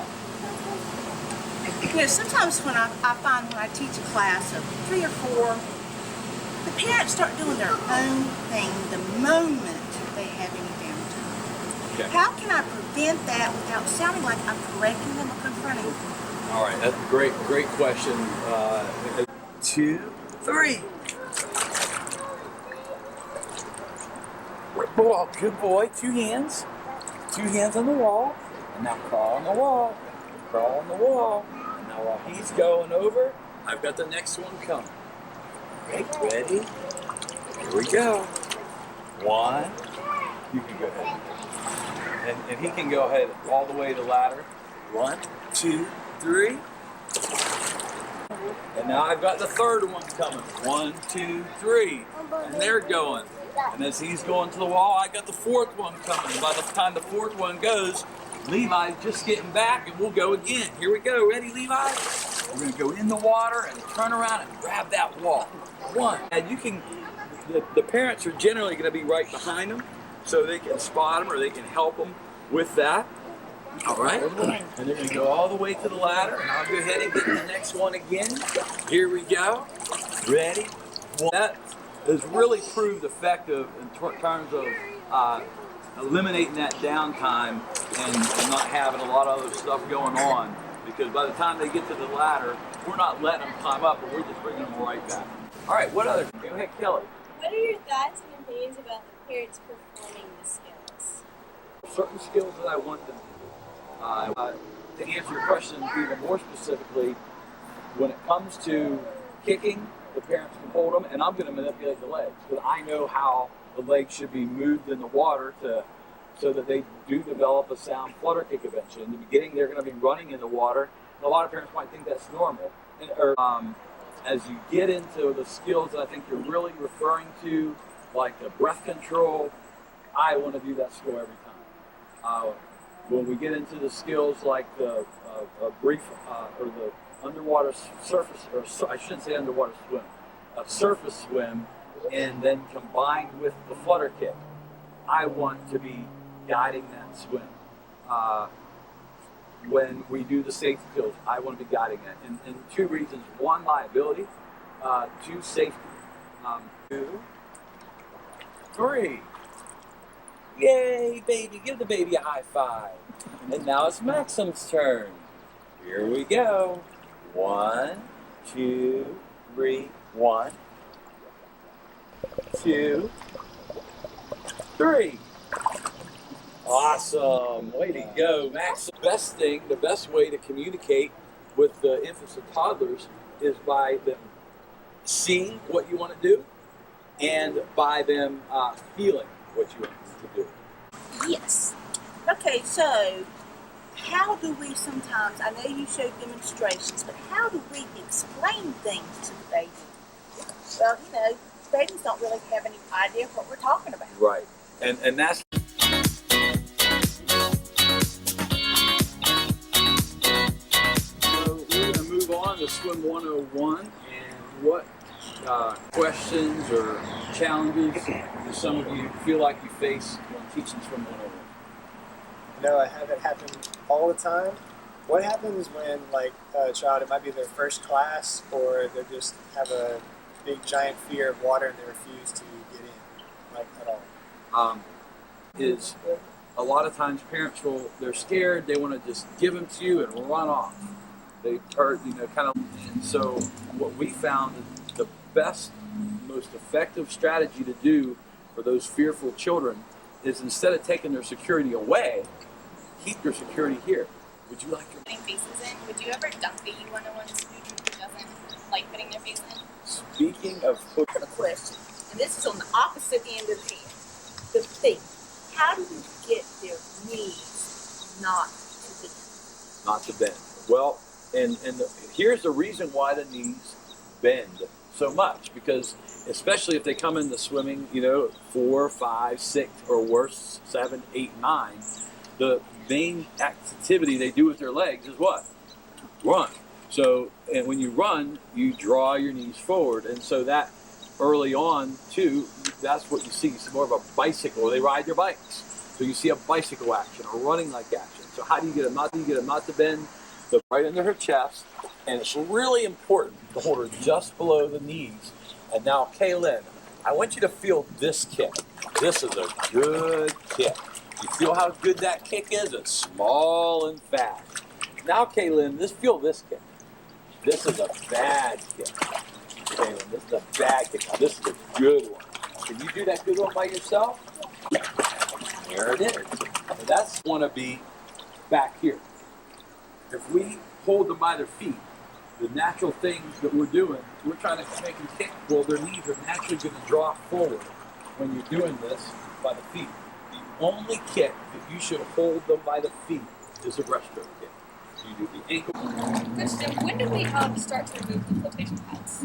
time. You know, sometimes when I find when I teach a class of 3 or 4, the parents start doing their own thing the moment they have any downtime. Okay. How can I prevent that without sounding like I'm correcting them or confronting them? All right, that's a great question. 2, 3. Oh, good boy. 2 hands. 2 hands on the wall. And now crawl on the wall. Crawl on the wall. And now while he's going over, I've got the next one coming. Right, ready? Here we go. 1. You can go ahead. And he can go ahead all the way to the ladder. 1, 2, 3. And now I've got the third one coming. 1, 2, 3. And they're going. And as he's going to the wall, I got the fourth one coming. By the time the fourth one goes, Levi's just getting back and we'll go again. Here we go. Ready, Levi? We're going to go in the water and turn around and grab that wall. 1. And you can, the parents are generally going to be right behind them so they can spot them or they can help them with that. All right. And they're going to go all the way to the ladder. And I'll go ahead and get the next one again. Here we go. Ready? That has really proved effective in terms of eliminating that downtime and not having a lot of other stuff going on, because by the time they get to the ladder, we're not letting them climb up, but we're just bringing them right back. All right, what other? Go ahead, Kelly. What are your thoughts and opinions about the parents performing the skills? Certain skills that I want them to do. To answer your question even more specifically, when it comes to kicking, the parents can hold them, and I'm going to manipulate the legs, because I know how the legs should be moved in the water so that they do develop a sound flutter kick eventually. In the beginning, they're going to be running in the water, and a lot of parents might think that's normal. As you get into the skills that I think you're really referring to, like the breath control, I want to do that skill every time. When we get into the skills like the brief or the underwater surface, or I shouldn't say underwater swim, a surface swim, and then combined with the flutter kick, I want to be guiding that swim. When we do the safety skills, I want to be guiding that. And 2 reasons: 1, liability; 2, safety. 2, 3. Yay, baby! Give the baby a high five. And now it's Maxim's turn. Here we go. 1, 2, 3. 1, 2, 3. Awesome. Way to go, Max. The best way to communicate with the infants and toddlers is by them seeing what you want to do and by them feeling what you want to do. Yes. Okay, so how do we sometimes, I know you showed demonstrations, but how do we explain things to the baby? Well, you know, babies don't really have any idea of what we're talking about. Right. And that's... So we're going to move on to Swim 101. And what questions or challenges do some of you feel like you face when teaching Swim 101? No, I have it happen all the time. What happens when, like, a child, it might be their first class, or they just have a big giant fear of water and they refuse to get in, like, at all? Is a lot of times parents they're scared, they want to just give them to you and run off. They've heard, kind of, and so what we found is the best, most effective strategy to do for those fearful children is, instead of taking their security away, keep your security here. Would you like your... Putting faces in, would you ever dunk a U101 student who doesn't like putting their face in? Speaking of... A question, and this is on the opposite end of the hand, the feet. How do you get their knees not to bend? Not to bend. Well, here's the reason why the knees bend so much, because especially if they come into swimming, 4, 5, 6, or worse, 7, 8, 9, the main activity they do with their legs is what? Run. So, and when you run, you draw your knees forward, and so that early on too, that's what you see. It's more of a bicycle. They ride their bikes, so you see a bicycle action or running like action. So how do you get them out? You get them out to bend the right under her chest, and it's really important to hold her just below the knees. And now, Kaylin, I want you to feel this kick. This is a good kick. You feel how good that kick is? It's small and fast. Now, Kaylin, feel this kick. This is a bad kick. Kaylin, this is a bad kick. Now, this is a good one. Can you do that good one by yourself? There it is. And that's want to be back here. If we hold them by their feet, the natural things that we're doing, we're trying to make them kick. Well, their knees are naturally going to draw forward when you're doing this by the feet. The only kick that you should hold them by the feet is a breaststroke kick. You do the ankle. Question: when do we start to remove the flotation pads?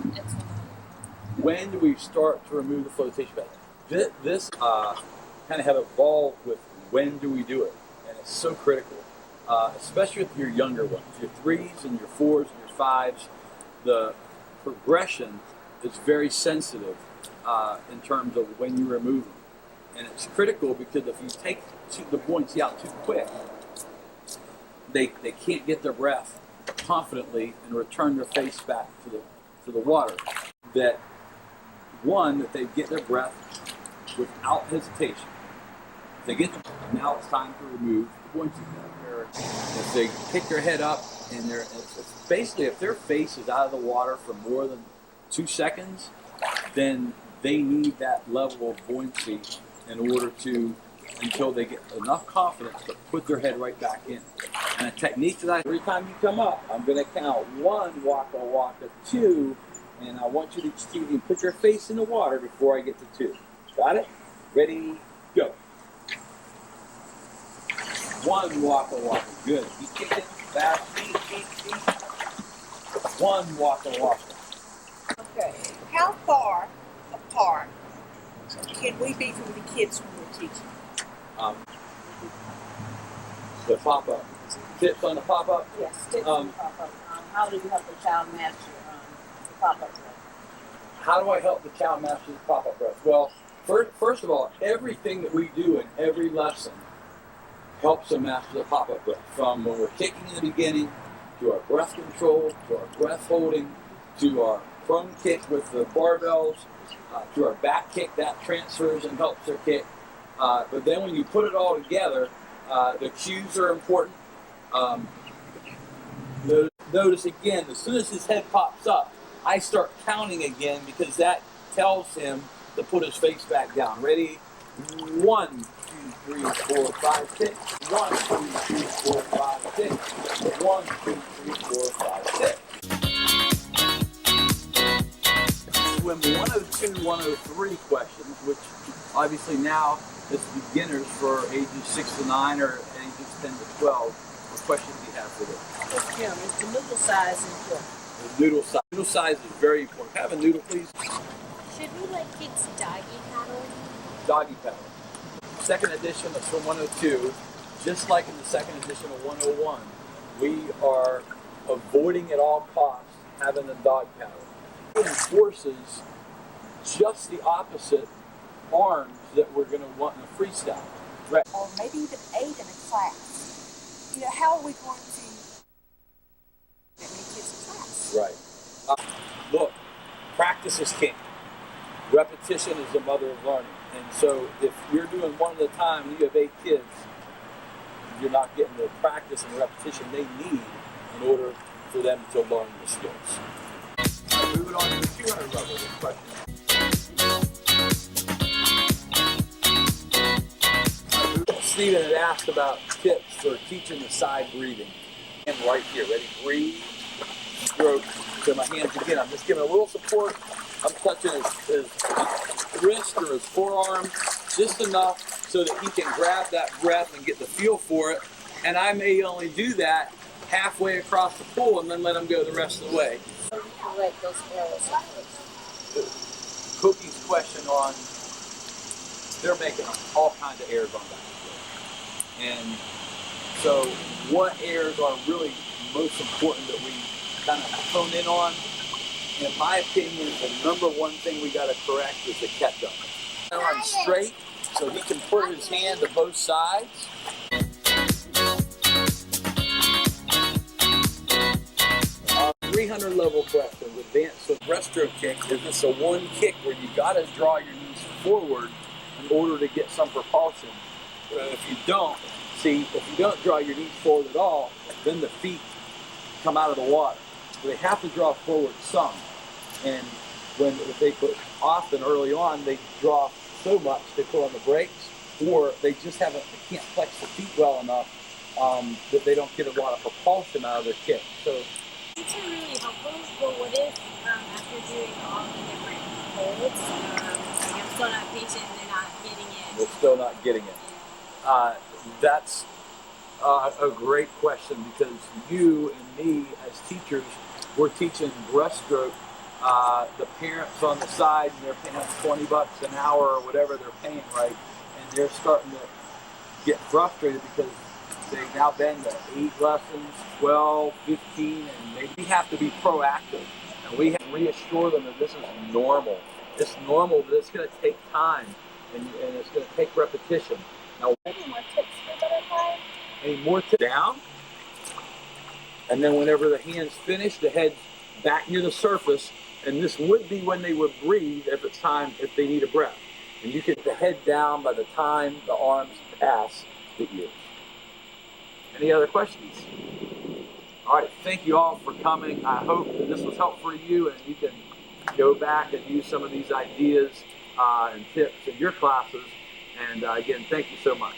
When do we start to remove the flotation pads? This kind of have evolved with when do we do it, and it's so critical. Especially with your younger ones, your 3s and your 4s and your 5s, the progression is very sensitive in terms of when you remove them. And it's critical because if you take the buoyancy out too quick, they can't get their breath confidently and return their face back to the water. That they get their breath without hesitation. If they get now it's time to remove the buoyancy pad. If they pick their head up and it's basically if their face is out of the water for more than 2 seconds, then they need that level of buoyancy in order until they get enough confidence to put their head right back in. And a technique that every time you come up, I'm going to count 1, waka waka, 2, and I want you to see if you put your face in the water before I get to 2. Got it? Ready? Go. 1 waka waka. Good. Keep kicking. Fast. Feet. 1 waka waka. Okay. How far apart can we be from the kids when we're teaching? The pop-up. Tips on the pop-up? Yes, tips on the pop-up. How do you help the child master the pop-up breath? How do I help the child master the pop-up breath? Well, first of all, everything that we do in every lesson helps them master the pop-up breath. From when we're kicking in the beginning, to our breath control, to our breath holding, to our prone kick with the barbells, to our back kick, that transfers and helps their kick. But then when you put it all together, the cues are important. Notice again, as soon as his head pops up, I start counting again because that tells him to put his face back down. Ready? 1, 2, 3, 4, 5, 6. 1, 2, 3, 4, 5, 6. 1, 2, 3, 4, 5, 6. Swim 102, 103 questions, which obviously now is beginners for ages 6 to 9 or ages 10 to 12. What questions do you have for them? Yes, Jim, is the noodle size important? The noodle size. Noodle size is very important. Have a noodle, please. Should we let kids doggy paddle? Doggy paddle. Second edition of Swim 102, just like in the second edition of 101, we are avoiding at all costs having a dog paddle. It enforces just the opposite arms that we're going to want in a freestyle. Right. Or maybe even 8 in a class. You know, how are we going to get many kids in class? Right. Look, practice is king. Repetition is the mother of learning. And so if you're doing one at a time and you have 8 kids, you're not getting the practice and repetition they need in order for them to learn the skills. Moving on to the 200 level. Question. Stephen had asked about tips for teaching the side breathing. And right here, ready? Breathe, stroke. So my hands again, I'm just giving a little support. I'm touching his wrist or his forearm just enough so that he can grab that breath and get the feel for it. And I may only do that halfway across the pool and then let him go the rest of the way. Let those arrows Cookie's question on, they're making all kinds of errors on that. And so what errors are really most important that we kind of hone in on? In my opinion, the number one thing we got to correct is the catch-up. Arm straight so he can put his hand to both sides. 300 level breath and advanced. So breaststroke kick is just a one kick where you got to draw your knees forward in order to get some propulsion. If you don't, if you don't draw your knees forward at all, then the feet come out of the water. So they have to draw forward some. And if they put often early on, they draw so much they put on the brakes, or they can't flex the feet well enough that they don't get a lot of propulsion out of their kick. So These are really helpful, but what if after doing all the different holds, like I'm still not patient and they're not getting it? They're still not getting it. That's a great question, because you and me as teachers, we're teaching breaststroke. The parents on the side, and they're paying us $20 an hour or whatever they're paying, right? And they're starting to get frustrated because they've now been to 8 lessons, 12, 15, and maybe have to be proactive. And we have to reassure them that this is normal. It's normal, but it's going to take time, and it's going to take repetition. Now, Any more tips for butterfly? any more tips? Down, and then whenever the hand's finished, the head's back near the surface. And this would be when they would breathe if they need a breath. And you get the head down by the time the arms pass the ears. Any other questions? All right, thank you all for coming. I hope that this was helpful for you, and you can go back and use some of these ideas and tips in your classes. And again, thank you so much.